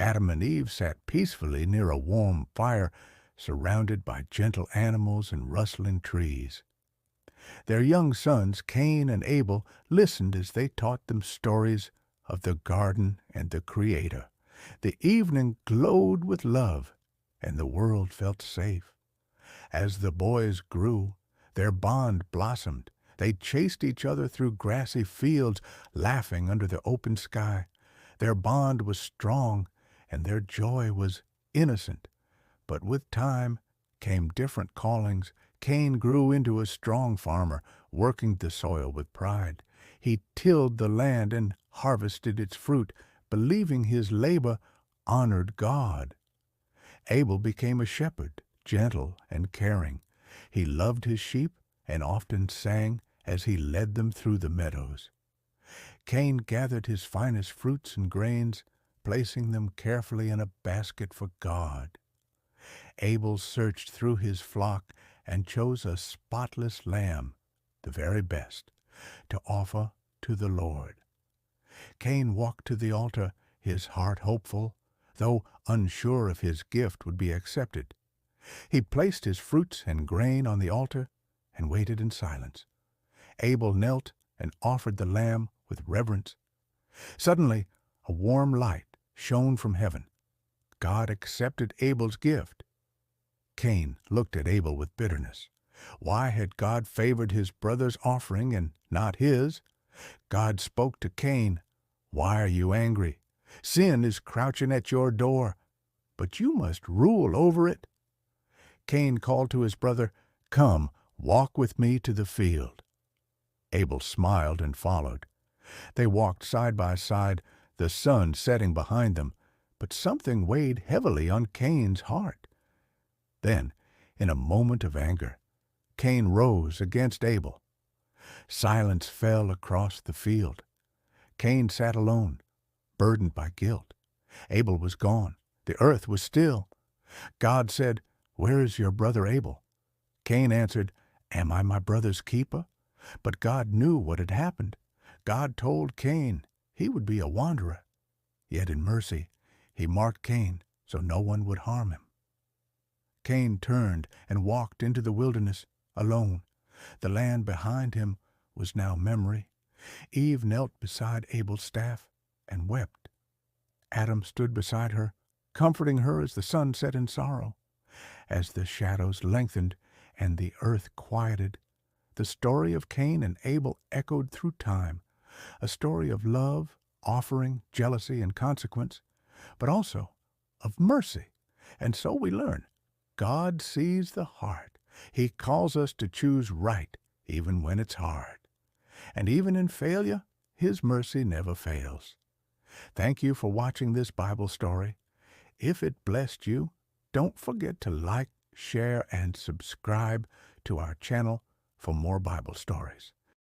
Adam and Eve sat peacefully near a warm fire, surrounded by gentle animals and rustling trees. Their young sons, Cain and Abel, listened as they taught them stories of the garden and the Creator. The evening glowed with love, and the world felt safe. As the boys grew, their bond blossomed. They chased each other through grassy fields, laughing under the open sky. Their bond was strong, and their joy was innocent. But with time came different callings. Cain grew into a strong farmer, working the soil with pride. He tilled the land and harvested its fruit, believing his labor honored God. Abel became a shepherd, gentle and caring. He loved his sheep and often sang as he led them through the meadows. Cain gathered his finest fruits and grains, placing them carefully in a basket for God. Abel searched through his flock and chose a spotless lamb, the very best, to offer to the Lord. Cain walked to the altar, his heart hopeful, though unsure if his gift would be accepted. He placed his fruits and grain on the altar and waited in silence. Abel knelt and offered the lamb with reverence. Suddenly, a warm light shone from heaven. God accepted Abel's gift. Cain looked at Abel with bitterness. Why had God favored his brother's offering and not his? God spoke to Cain, "Why are you angry? Sin is crouching at your door, but you must rule over it." Cain called to his brother, "Come, walk with me to the field." Abel smiled and followed. They walked side by side, the sun setting behind them, but something weighed heavily on Cain's heart. Then, in a moment of anger, Cain rose against Abel. Silence fell across the field. Cain sat alone, burdened by guilt. Abel was gone. The earth was still. God said, "Where is your brother Abel?" Cain answered, "Am I my brother's keeper?" But God knew what had happened. God told Cain he would be a wanderer. Yet in mercy, he marked Cain so no one would harm him. Cain turned and walked into the wilderness alone. The land behind him was now memory. Eve knelt beside Abel's staff and wept. Adam stood beside her, comforting her as the sun set in sorrow. As the shadows lengthened and the earth quieted, the story of Cain and Abel echoed through time, a story of love, offering, jealousy, and consequence, but also of mercy. And so we learn, God sees the heart. He calls us to choose right, even when it's hard. And even in failure, His mercy never fails. Thank you for watching this Bible story. If it blessed you, don't forget to like, share, and subscribe to our channel for more Bible stories.